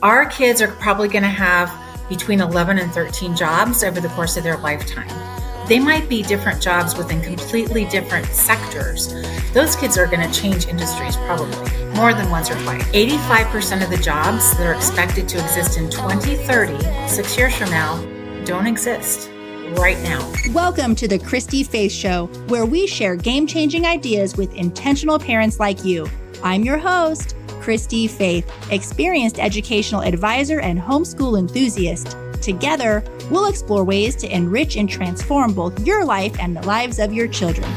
our kids are probably going to have between 11 and 13 jobs over the course of their lifetime. They might be different jobs within completely different sectors. Those kids are going to change industries probably more than once or twice. 85% of the jobs that are expected to exist in 2030, 6 years from now, don't exist right now. Welcome to the Christy-Faith Show, where we share game-changing ideas with intentional parents like you. I'm your host, Christy-Faith, experienced educational advisor and homeschool enthusiast. Together, we'll explore ways to enrich and transform both your life and the lives of your children.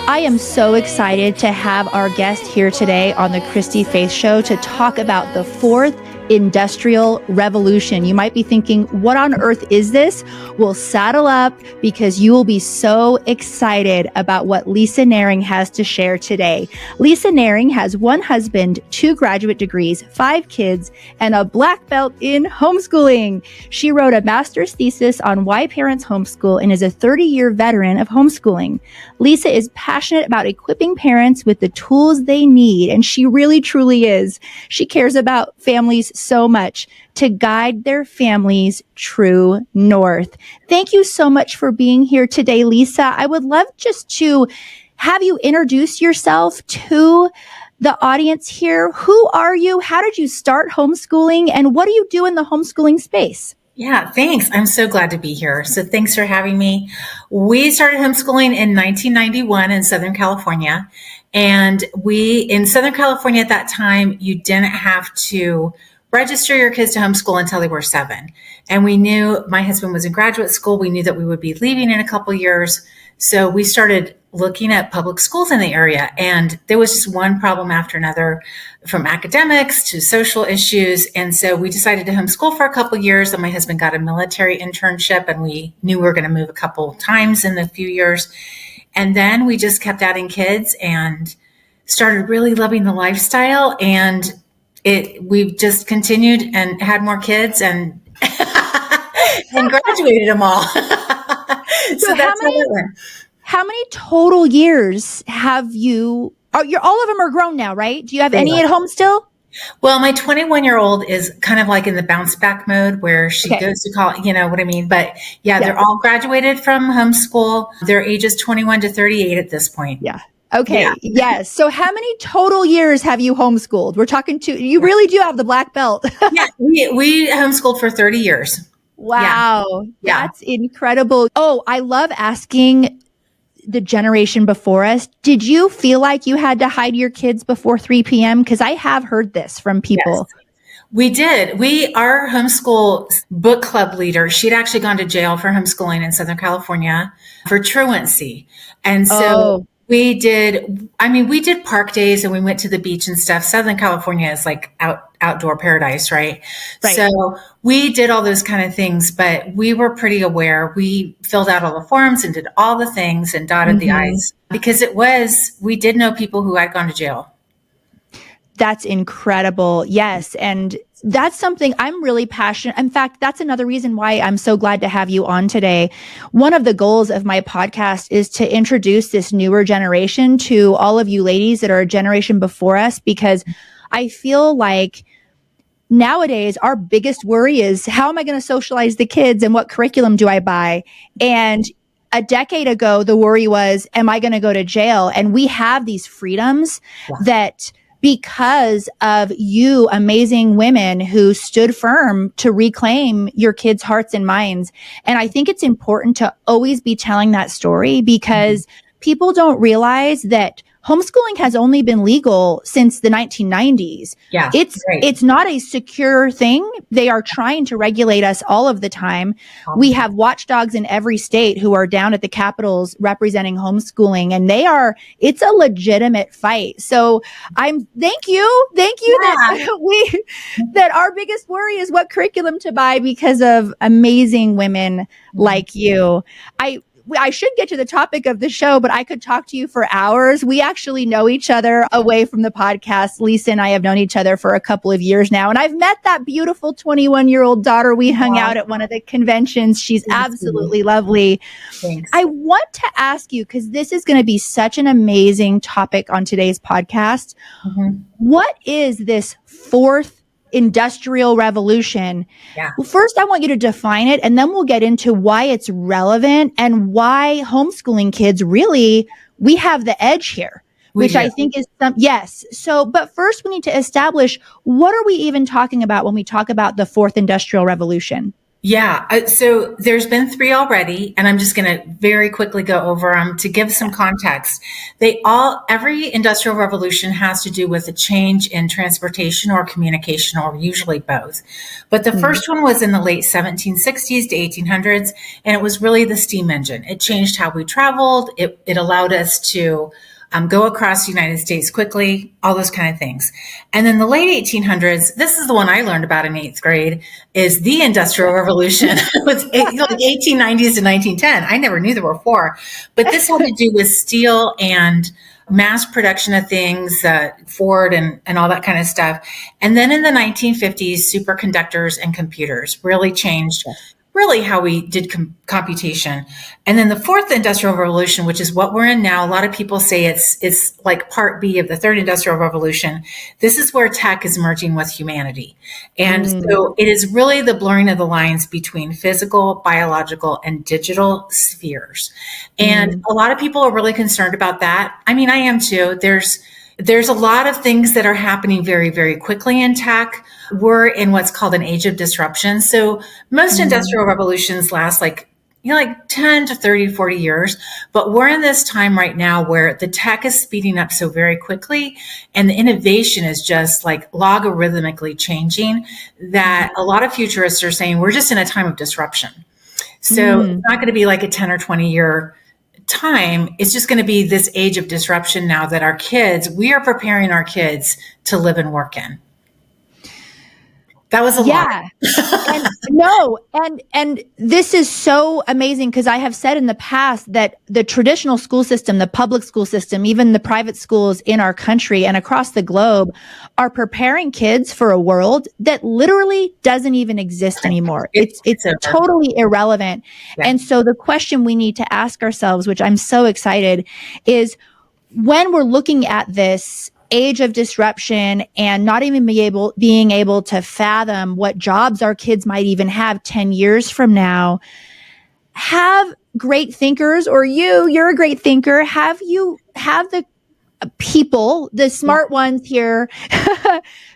I am so excited to have our guest here today on the Christy-Faith Show to talk about the fourth industrial revolution. You might be thinking, what on earth is this? Well, saddle up because you will be so excited about what Lisa Nehring has to share today. Lisa Nehring has one husband, 2 graduate degrees, 5 kids, and a black belt in homeschooling. She wrote a master's thesis on why parents homeschool and is a 30-year veteran of homeschooling. Lisa is passionate about equipping parents with the tools they need, and she really, truly is. She cares about families so much to guide their families true north. Thank you so much for being here today, Lisa. I would love just to have you introduce yourself to the audience here. Who are you? How did you start homeschooling? And what do you do in the homeschooling space? Yeah, thanks. I'm so glad to be here. So thanks for having me. We started homeschooling in 1991 in Southern California. And in Southern California at that time, you didn't have to register your kids to homeschool until they were 7. And we knew my husband was in graduate school. We knew that we would be leaving in a couple years. So we started looking at public schools in the area. And there was just one problem after another, from academics to social issues. And so we decided to homeschool for a couple years. And my husband got a military internship, and we knew we were going to move a couple times in a few years. And then we just kept adding kids and started really loving the lifestyle. And we've just continued and had more kids and and graduated them all. So that's how many total years have you? All of them are grown now, right? Do you have any at home still? Well, my 21-year-old is kind of like in the bounce back mode where she goes to college, you know what I mean? But yeah, they're all graduated from homeschool. Their ages 21 to 38 at this point. Yeah. Okay. Yeah. Yes. So how many total years have you homeschooled? We're talking you really do have the black belt. Yeah. We homeschooled for 30 years. Wow. Yeah. That's incredible. Oh, I love asking the generation before us. Did you feel like you had to hide your kids before 3 p.m.? Because I have heard this from people. Yes. We did. Our homeschool book club leader, she'd actually gone to jail for homeschooling in Southern California for truancy. And so we did park days and we went to the beach and stuff. Southern California is like outdoor paradise, right? So we did all those kind of things, but we were pretty aware. We filled out all the forms and did all the things and dotted the I's because we did know people who had gone to jail. That's incredible. Yes. And that's something I'm really passionate. In fact, that's another reason why I'm so glad to have you on today. One of the goals of my podcast is to introduce this newer generation to all of you ladies that are a generation before us, because I feel like nowadays our biggest worry is, how am I going to socialize the kids and what curriculum do I buy? And a decade ago, the worry was, am I going to go to jail? And we have these freedoms that, because of you amazing women who stood firm to reclaim your kids' hearts and minds. And I think it's important to always be telling that story, because people don't realize that homeschooling has only been legal since the 1990s. Yeah, it's not a secure thing. They are trying to regulate us all of the time. We have watchdogs in every state who are down at the capitals representing homeschooling, and it's a legitimate fight. So thank you that our biggest worry is what curriculum to buy because of amazing women like you. I should get to the topic of the show, but I could talk to you for hours. We actually know each other away from the podcast. Lisa and I have known each other for a couple of years now. And I've met that beautiful 21-year-old daughter. We hung out at one of the conventions. She's absolutely lovely. Thanks. I want to ask you, because this is going to be such an amazing topic on today's podcast. What is this fourth industrial revolution. Yeah. Well, first, I want you to define it, and then we'll get into why it's relevant and why homeschooling kids really, we have the edge here, which I think is yes. So, but first we need to establish, what are we even talking about when we talk about the fourth industrial revolution? Yeah. So there's been 3 already, and I'm just going to very quickly go over them to give some context. Every industrial revolution has to do with a change in transportation or communication, or usually both. But the first one was in the late 1760s to 1800s, and it was really the steam engine. It changed how we traveled. It allowed us to go across the United States quickly, all those kind of things. And then the late 1800s, this is the one I learned about in 8th grade, is the Industrial Revolution. It was like 1890s to 1910. I never knew there were 4. But this had to do with steel and mass production of things, Ford and all that kind of stuff. And then in the 1950s, superconductors and computers really changed really how we did computation. And then the fourth industrial revolution, which is what we're in now, a lot of people say it's like part B of the third industrial revolution. This is where tech is merging with humanity. And so it is really the blurring of the lines between physical, biological, and digital spheres. And a lot of people are really concerned about that. I mean, I am too. There's a lot of things that are happening very, very quickly in tech. We're in what's called an age of disruption. So most industrial revolutions last like 10 to 30, 40 years. But we're in this time right now where the tech is speeding up so very quickly, and the innovation is just like logarithmically changing, that a lot of futurists are saying we're just in a time of disruption. So it's not going to be like a 10 or 20 year time. It's just going to be this age of disruption now that we are preparing our kids to live and work in. That was a lot. And this is so amazing, because I have said in the past that the traditional school system, the public school system, even the private schools in our country and across the globe are preparing kids for a world that literally doesn't even exist anymore. It's totally irrelevant. Yeah. And so the question we need to ask ourselves, which I'm so excited, is when we're looking at this age of disruption and not even being able to fathom what jobs our kids might even have 10 years from now, have great thinkers, or you're a great thinker, have the people, the smart ones here,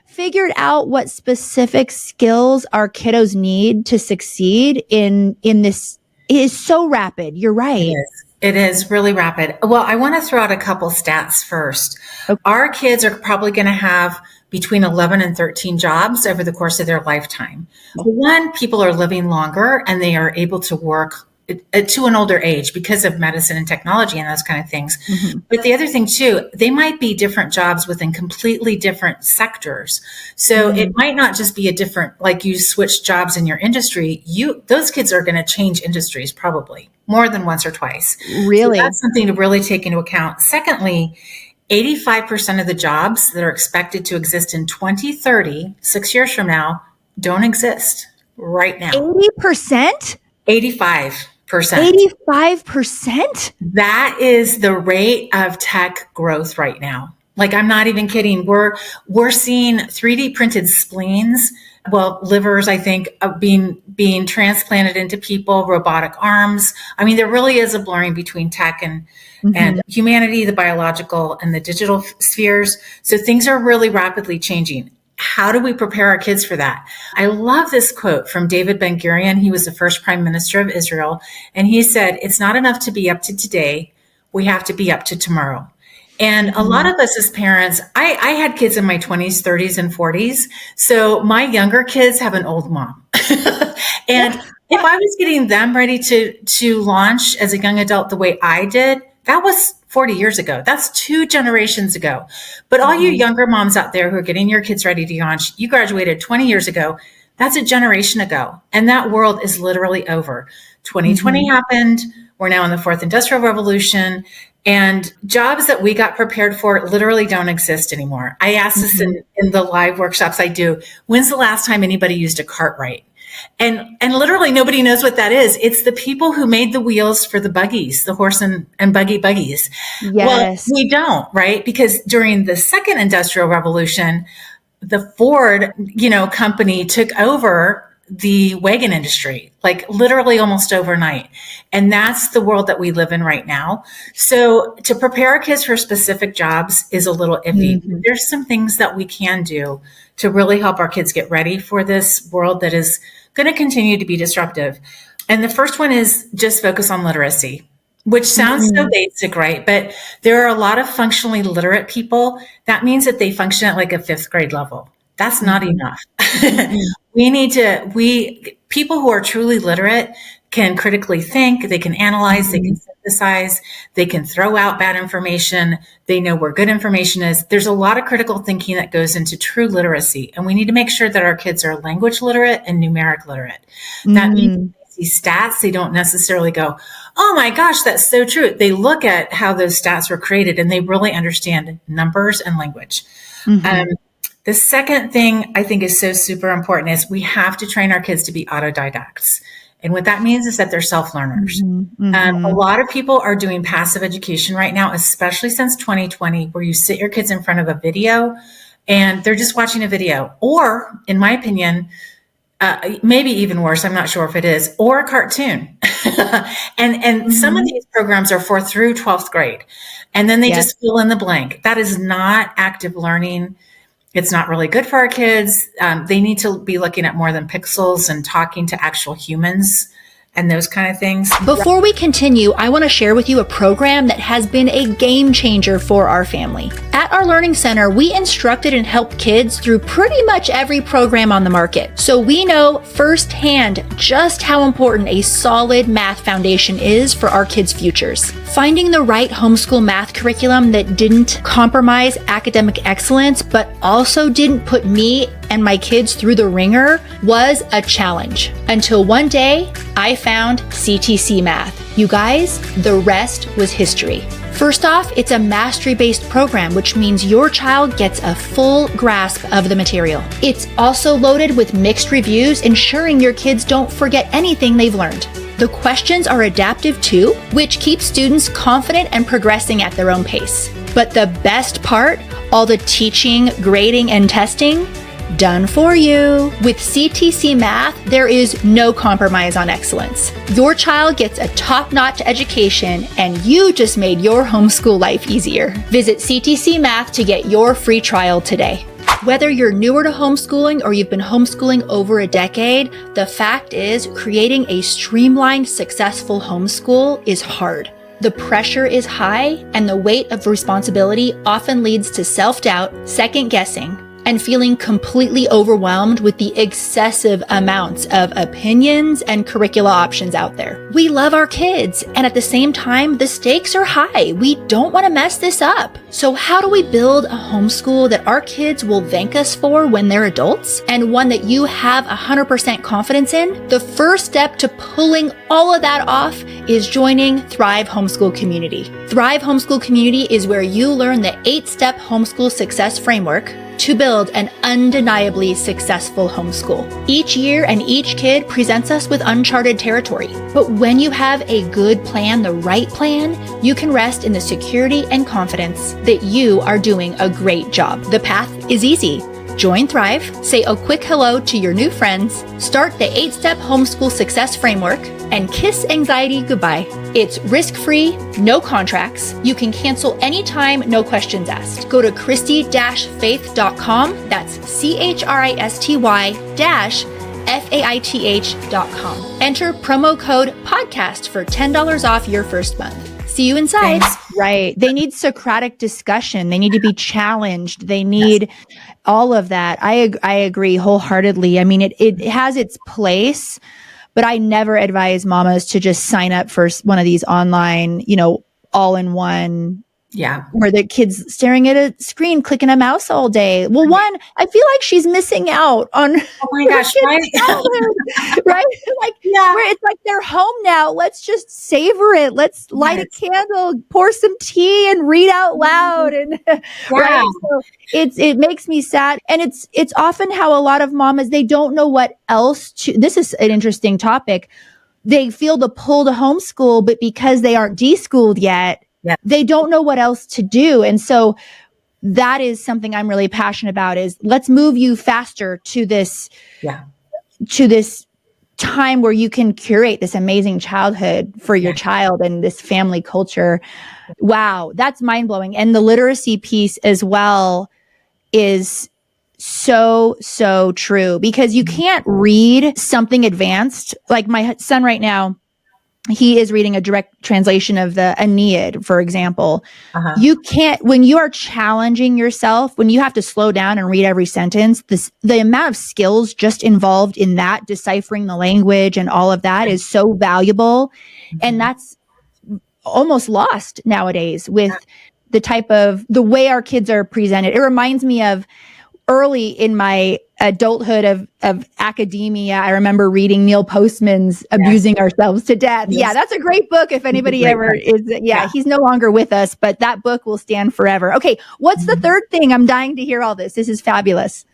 figured out what specific skills our kiddos need to succeed in this? It is so rapid. You're right. It is really rapid. Well, I want to throw out a couple stats first. Okay. Our kids are probably going to have between 11 and 13 jobs over the course of their lifetime. One, people are living longer and they are able to work to an older age because of medicine and technology and those kind of things. But the other thing too, they might be different jobs within completely different sectors. So it might not just be a different, like you switch jobs in your industry. Those kids are going to change industries probably more than once or twice. Really? So that's something to really take into account. Secondly, 85% of the jobs that are expected to exist in 2030, 6 years from now, don't exist right now. 80%? 85%. 85%? That is the rate of tech growth right now. Like, I'm not even kidding. We're seeing 3D printed spleens, livers, I think, being transplanted into people, robotic arms. I mean, there really is a blurring between tech and humanity, the biological and the digital spheres. So things are really rapidly changing. How do we prepare our kids for that? I love this quote from David Ben-Gurion. He was the first prime minister of Israel. And he said, it's not enough to be up to today. We have to be up to tomorrow. And a lot of us as parents, I had kids in my 20s, 30s, and 40s. So my younger kids have an old mom. And if I was getting them ready to launch as a young adult the way I did, that was 40 years ago. That's 2 generations ago. But all you younger moms out there who are getting your kids ready to launch, you graduated 20 years ago. That's a generation ago. And that world is literally over. 2020 happened. We're now in the fourth industrial revolution. And jobs that we got prepared for literally don't exist anymore. I ask this in the live workshops I do. When's the last time anybody used a Cartwright? And literally nobody knows what that is. It's the people who made the wheels for the buggies, the horse and buggies. Yes. Well, we don't, right? Because during the second industrial revolution, the Ford, company took over the wagon industry, like literally almost overnight. And that's the world that we live in right now. So to prepare our kids for specific jobs is a little iffy. Mm-hmm. There's some things that we can do to really help our kids get ready for this world that is going to continue to be disruptive. And the first one is just focus on literacy, which sounds so basic, right? But there are a lot of functionally literate people. That means that they function at like a 5th grade level. That's not enough. People who are truly literate can critically think, they can analyze, they can synthesize, they can throw out bad information. They know where good information is. There's a lot of critical thinking that goes into true literacy. And we need to make sure that our kids are language literate and numeric literate. That means when they see stats, they don't necessarily go, oh my gosh, that's so true. They look at how those stats were created and they really understand numbers and language. The second thing I think is so super important is we have to train our kids to be autodidacts. And what that means is that they're self-learners. A lot of people are doing passive education right now, especially since 2020, where you sit your kids in front of a video and they're just watching a video. Or, in my opinion, maybe even worse, I'm not sure if it is, or a cartoon. and some of these programs are 4th through 12th grade. And then they just fill in the blank. That is not active learning. It's not really good for our kids. They need to be looking at more than pixels and talking to actual humans and those kind of things. Before we continue, I want to share with you a program that has been a game changer for our family. At our Learning Center, we instructed and helped kids through pretty much every program on the market. So we know firsthand just how important a solid math foundation is for our kids' futures. Finding the right homeschool math curriculum that didn't compromise academic excellence, but also didn't put me and my kids through the ringer was a challenge. Until one day, I found CTC Math. You guys, the rest was history. First off, it's a mastery-based program, which means your child gets a full grasp of the material. It's also loaded with mixed reviews, ensuring your kids don't forget anything they've learned. The questions are adaptive too, which keeps students confident and progressing at their own pace. But the best part, all the teaching, grading, and testing, done for you. With CTC Math, there is no compromise on excellence. Your child gets a top-notch education, and you just made your homeschool life easier. Visit CTC Math to get your free trial today. Whether you're newer to homeschooling or you've been homeschooling over a decade, the fact is creating a streamlined, successful homeschool is hard. The pressure is high, and the weight of responsibility often leads to self-doubt, second-guessing, and feeling completely overwhelmed with the excessive amounts of opinions and curricula options out there. We love our kids, and at the same time, the stakes are high. We don't want to mess this up. So how do we build a homeschool that our kids will thank us for when they're adults, and one that you have 100% confidence in? The first step to pulling all of that off is joining Thrive Homeschool Community. Thrive Homeschool Community is where you learn the 8-step homeschool success framework to build an undeniably successful homeschool. Each year and each kid presents us with uncharted territory. But when you have a good plan, the right plan, you can rest in the security and confidence that you are doing a great job. The path is easy. Join Thrive, say a quick hello to your new friends, start the 8-step homeschool success framework, and kiss anxiety goodbye. It's risk-free, no contracts. You can cancel anytime, no questions asked. Go to Christy-Faith.com. That's CHRISTY-FAITH.com. Enter promo code podcast for $10 off your first month. See you inside. Thanks. Right. They need Socratic discussion. They need to be challenged. They need all of that. I agree wholeheartedly. I mean, it has its place, but I never advise mamas to just sign up for one of these online, all-in-one. Yeah. Where the kid's staring at a screen, clicking a mouse all day. Well, one, I feel like she's missing out on. Oh my gosh, right? Right? Like, where it's like they're home now. Let's just savor it. Let's light a candle, pour some tea, and read out loud. And right, so it makes me sad. And it's often how a lot of mamas, they don't know what else to. This is an interesting topic. They feel the pull to homeschool, but because they aren't deschooled yet. They don't know what else to do. And so that is something I'm really passionate about, is let's move you faster to this time where you can curate this amazing childhood for your child and this family culture. Wow, that's mind blowing. And the literacy piece as well is so true, because you can't read something advanced. Like my son right now, he is reading a direct translation of the Aeneid, for example. You can't, when you are challenging yourself, when you have to slow down and read every sentence, the amount of skills just involved in that, deciphering the language and all of that, is so valuable. And that's almost lost nowadays with the way our kids are presented. It reminds me of early in my adulthood of academia. I remember reading Neil Postman's Abusing Ourselves to Death. Yeah, that's a great book if anybody ever is. He's no longer with us, but that book will stand forever. Okay, what's the third thing? I'm dying to hear all this. This is fabulous.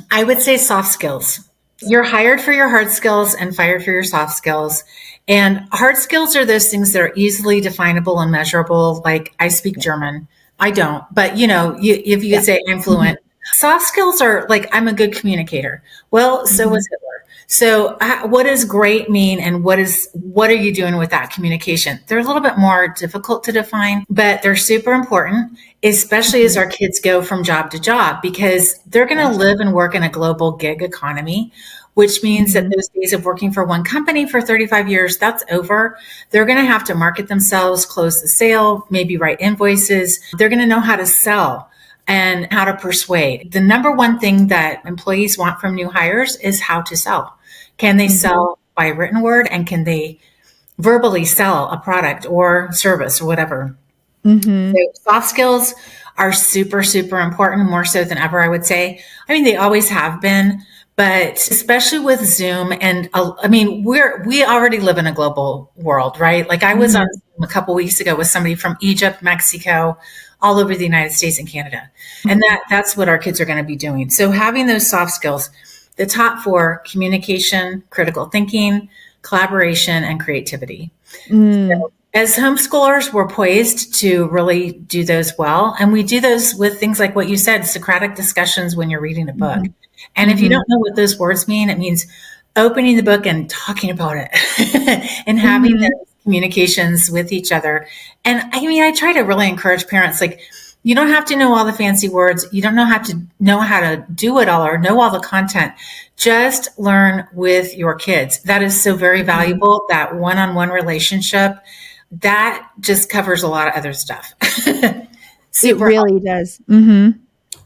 I would say soft skills. You're hired for your hard skills and fired for your soft skills. And hard skills are those things that are easily definable and measurable. Like, I speak German. I don't, but if you could say I'm fluent. Soft skills are like, I'm a good communicator. Well, so was Hitler. So what does great mean? And what are you doing with that communication? They're a little bit more difficult to define, but they're super important, especially as our kids go from job to job, because they're going to live and work in a global gig economy, which means that those days of working for one company for 35 years, that's over. They're going to have to market themselves, close the sale, maybe write invoices. They're going to know how to sell and how to persuade. The number one thing that employees want from new hires is how to sell. Can they sell by written word, and can they verbally sell a product or service or whatever? So soft skills are super, super important, more so than ever, I would say. I mean, they always have been, but especially with Zoom, and we already live in a global world, right? Like, I was on Zoom a couple weeks ago with somebody from Egypt, Mexico, all over the United States and Canada. And that's what our kids are going to be doing. So having those soft skills, the top four: communication, critical thinking, collaboration, and creativity. So as homeschoolers, we're poised to really do those well. And we do those with things like what you said, Socratic discussions when you're reading a book. And if you don't know what those words mean, it means opening the book and talking about it and having those communications with each other. And I try to really encourage parents, like, you don't have to know all the fancy words. You don't have to know how to do it all or know all the content. Just learn with your kids. That is so very valuable. That one-on-one relationship, that just covers a lot of other stuff. It really does.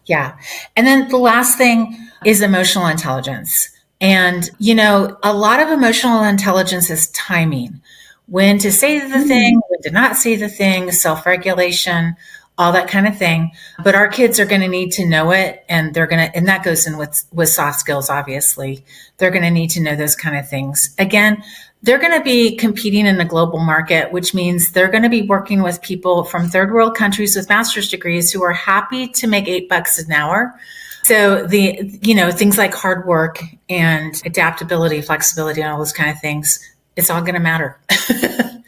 Yeah. And then the last thing is emotional intelligence. And, a lot of emotional intelligence is timing. When to say the thing, when to not say the thing, self-regulation, all that kind of thing. But our kids are going to need to know it, and and that goes in with soft skills, obviously. They're going to need to know those kind of things. Again, they're going to be competing in the global market, which means they're going to be working with people from third world countries with master's degrees who are happy to make $8 an hour. So things like hard work and adaptability, flexibility, and all those kind of things, it's all going to matter.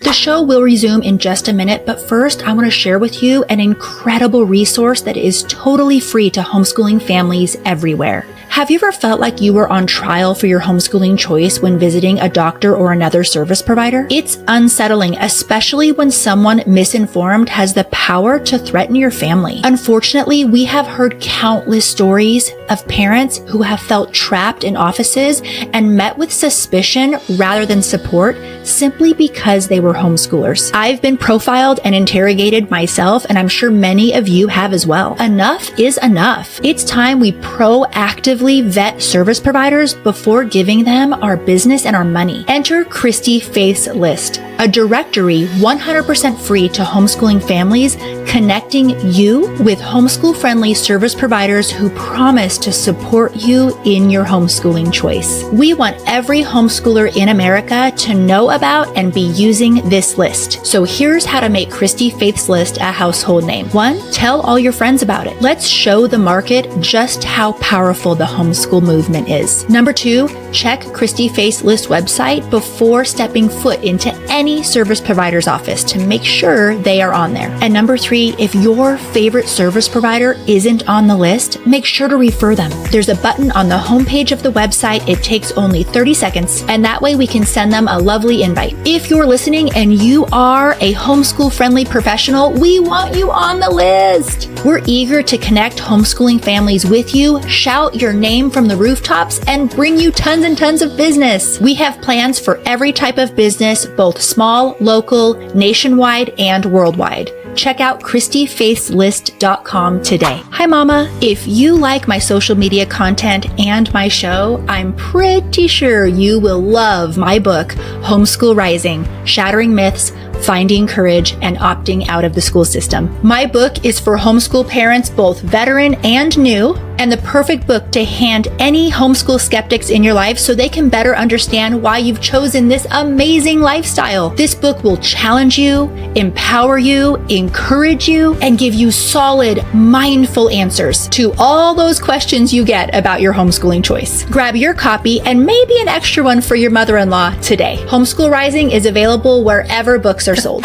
The show will resume in just a minute, but first I want to share with you an incredible resource that is totally free to homeschooling families everywhere. Have you ever felt like you were on trial for your homeschooling choice when visiting a doctor or another service provider? It's unsettling, especially when someone misinformed has the power to threaten your family. Unfortunately, we have heard countless stories of parents who have felt trapped in offices and met with suspicion rather than support simply because they were homeschoolers. I've been profiled and interrogated myself, and I'm sure many of you have as well. Enough is enough. It's time we proactively vet service providers before giving them our business and our money. Enter Christy-Faith's List, a directory 100% free to homeschooling families, connecting you with homeschool-friendly service providers who promise to support you in your homeschooling choice. We want every homeschooler in America to know about and be using this list. So here's how to make Christy-Faith's List a household name. 1, tell all your friends about it. Let's show the market just how powerful the homeschool movement is. Number 2, check Christy-Faith's List website before stepping foot into any any service provider's office to make sure they are on there. And number 3, if your favorite service provider isn't on the list, make sure to refer them. There's a button on the homepage of the website. It takes only 30 seconds, and that way we can send them a lovely invite. If you're listening and you are a homeschool-friendly professional, we want you on the list. We're eager to connect homeschooling families with you, shout your name from the rooftops, and bring you tons and tons of business. We have plans for every type of business, both small, local, nationwide, and worldwide. Check out ChristyFaithsList.com today. Hi, Mama. If you like my social media content and my show, I'm pretty sure you will love my book, Homeschool Rising: Shattering Myths, Finding Courage, and Opting Out of the School System. My book is for homeschool parents, both veteran and new, and the perfect book to hand any homeschool skeptics in your life so they can better understand why you've chosen this amazing lifestyle. This book will challenge you, empower you, encourage you, and give you solid, mindful answers to all those questions you get about your homeschooling choice. Grab your copy and maybe an extra one for your mother-in-law today. Homeschool Rising is available wherever books are sold.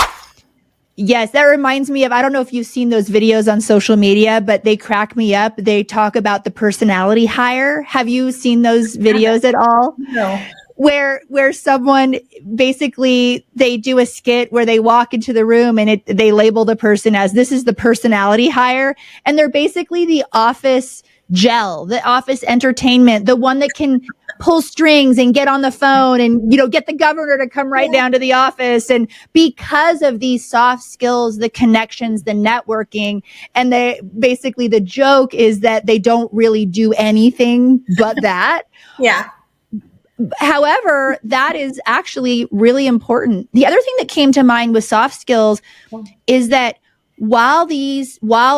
Yes, that reminds me of, I don't know if you've seen those videos on social media, but they crack me up. They talk about the personality hire. Have you seen those videos at all? No. Where someone basically, they do a skit where they walk into the room and they label the person as, this is the personality hire. And they're basically the office gel, the office entertainment, the one that can pull strings and get on the phone and, get the governor to come right down to the office. And because of these soft skills, the connections, the networking, and basically the joke is that they don't really do anything but that. Yeah. However, that is actually really important. The other thing that came to mind with soft skills is that while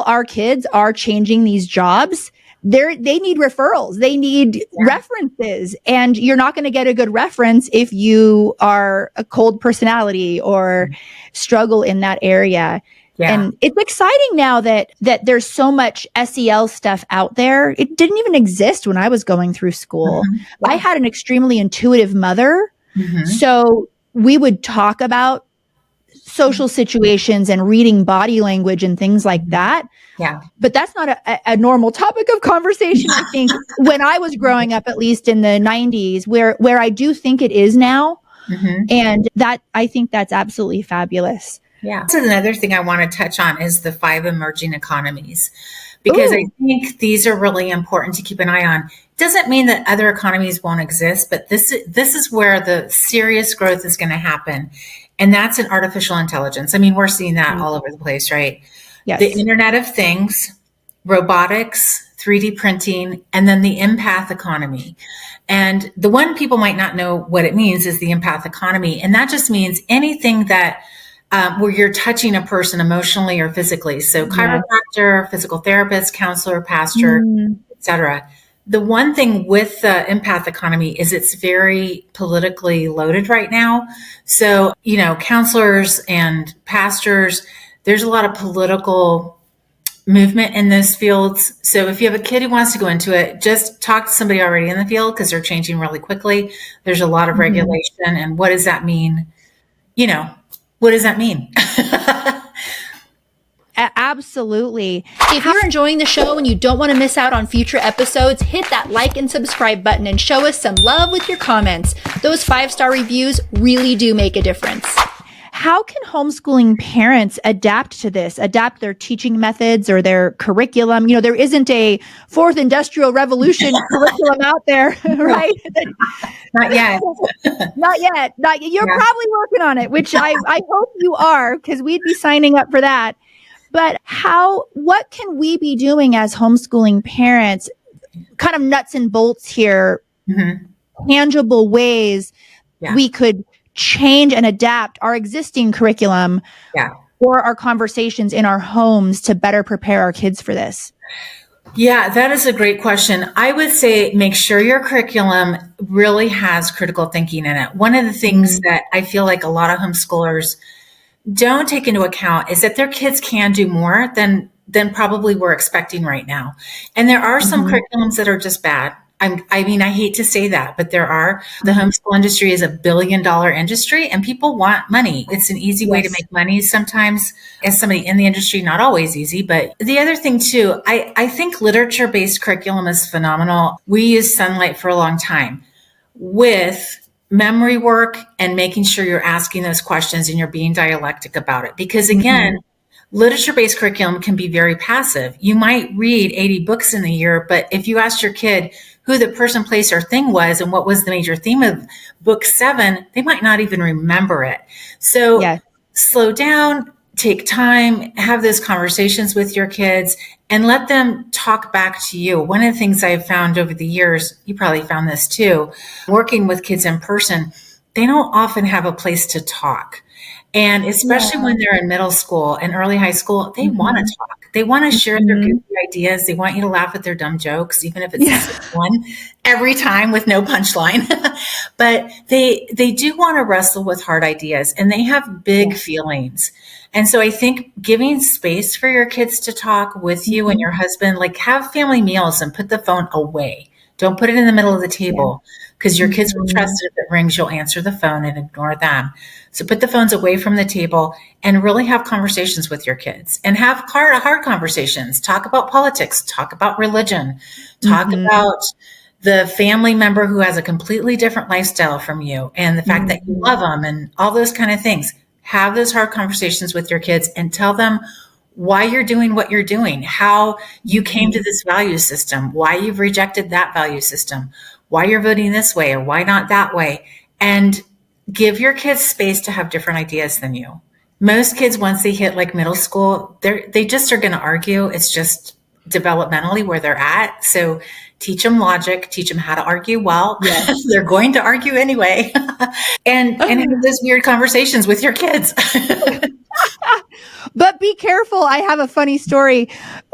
our kids are changing these jobs, they need referrals. They need references, and you're not going to get a good reference if you are a cold personality or struggle in that area. Yeah. And it's exciting now that there's so much SEL stuff out there. It didn't even exist when I was going through school. Mm-hmm. Yeah. I had an extremely intuitive mother. Mm-hmm. So we would talk about social situations and reading body language and things like that. Yeah. But that's not a normal topic of conversation, I think, when I was growing up, at least in the 90s, where I do think it is now. Mm-hmm. And I think that's absolutely fabulous. Yeah. So another thing I want to touch on is the 5 emerging economies, because I think these are really important to keep an eye on. Doesn't mean that other economies won't exist, but this is where the serious growth is going to happen. And that's in artificial intelligence. I mean, we're seeing that all over the place, right? Yes. The Internet of Things, robotics, 3D printing, and then the empath economy. And the one people might not know what it means is the empath economy. And that just means anything that where you're touching a person emotionally or physically. So chiropractor, physical therapist, counselor, pastor, etc. The one thing with the empath economy is it's very politically loaded right now. So, counselors and pastors, there's a lot of political movement in those fields. So if you have a kid who wants to go into it, just talk to somebody already in the field, because they're changing really quickly. There's a lot of regulation. And what does that mean? What does that mean? Absolutely. If you're enjoying the show and you don't want to miss out on future episodes, hit that like and subscribe button and show us some love with your comments. Those 5-star reviews really do make a difference. How can homeschooling parents adapt to this, adapt their teaching methods or their curriculum? There isn't a fourth industrial revolution curriculum out there, right? Not yet. Not yet. You're probably working on it, which I hope you are, because we'd be signing up for that. But what can we be doing as homeschooling parents, kind of nuts and bolts here, tangible ways we could change and adapt our existing curriculum or our conversations in our homes to better prepare our kids for this? Yeah, that is a great question. I would say make sure your curriculum really has critical thinking in it. One of the things that I feel like a lot of homeschoolers don't take into account is that their kids can do more than probably we're expecting right now. And there are some curriculums that are just bad. I mean, I hate to say that, but the homeschool industry is $1 billion industry and people want money. It's an easy way to make money sometimes as somebody in the industry, not always easy. But the other thing too, I think literature-based curriculum is phenomenal. We used Sunlight for a long time with memory work and making sure you're asking those questions and you're being dialectic about it. Because again, literature-based curriculum can be very passive. You might read 80 books in a year, but if you asked your kid who the person, place, or thing was and what was the major theme of book 7, they might not even remember it. So slow down, take time, have those conversations with your kids, and let them talk back to you. One of the things I've found over the years, you probably found this too, working with kids in person, they don't often have a place to talk. And especially when they're in middle school and early high school, they want to talk. They want to share their goofy ideas. They want you to laugh at their dumb jokes, even if it's the same one every time with no punchline. But they do want to wrestle with hard ideas and they have big feelings. And so I think giving space for your kids to talk with you and your husband, like have family meals and put the phone away. Don't put it in the middle of the table because your kids will trust it. If it rings, you'll answer the phone and ignore them. So put the phones away from the table and really have conversations with your kids and have hard conversations. Talk about politics, talk about religion, talk about the family member who has a completely different lifestyle from you and the fact that you love them and all those kind of things. Have those hard conversations with your kids and tell them why you're doing what you're doing, how you came to this value system, why you've rejected that value system, why you're voting this way or why not that way. And give your kids space to have different ideas than you. Most kids, once they hit like middle school, they just are going to argue. It's just developmentally where they're at. So teach them logic, teach them how to argue well. They're going to argue anyway. and have those weird conversations with your kids. But be careful. I have a funny story.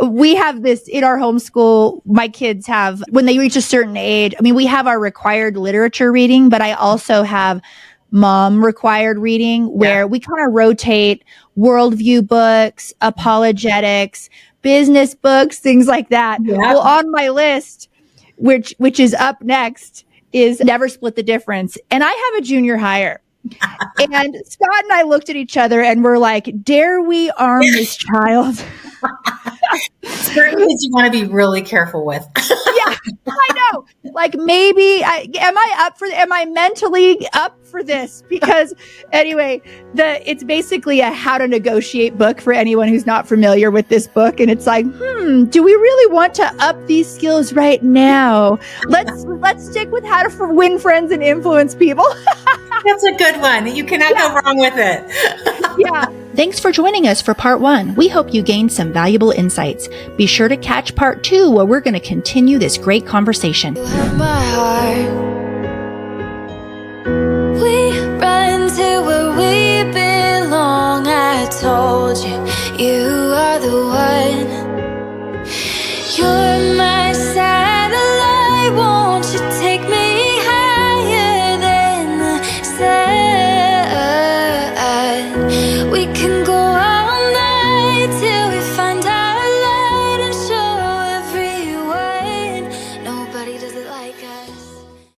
We have this in our homeschool. My kids have, when they reach a certain age, I mean, we have our required literature reading, but I also have mom required reading where we kind of rotate worldview books, apologetics, business books, things like that. Well, on my list, which is up next, is Never Split the Difference. And I have a junior higher. And Scott and I looked at each other and we're like, dare we arm this child? Certain kids you want to be really careful with. I know. Like maybe am I mentally up for this? Because anyway, it's basically a how to negotiate book for anyone who's not familiar with this book. And it's like, do we really want to up these skills right now? Let's stick with how to win friends and influence people. That's a good one. You cannot go wrong with it. Thanks for joining us for part 1. We hope you gained some valuable insights. Be sure to catch part 2 where we're going to continue this great conversation. My heart, we run to where we belong. I told you, you are the one. You're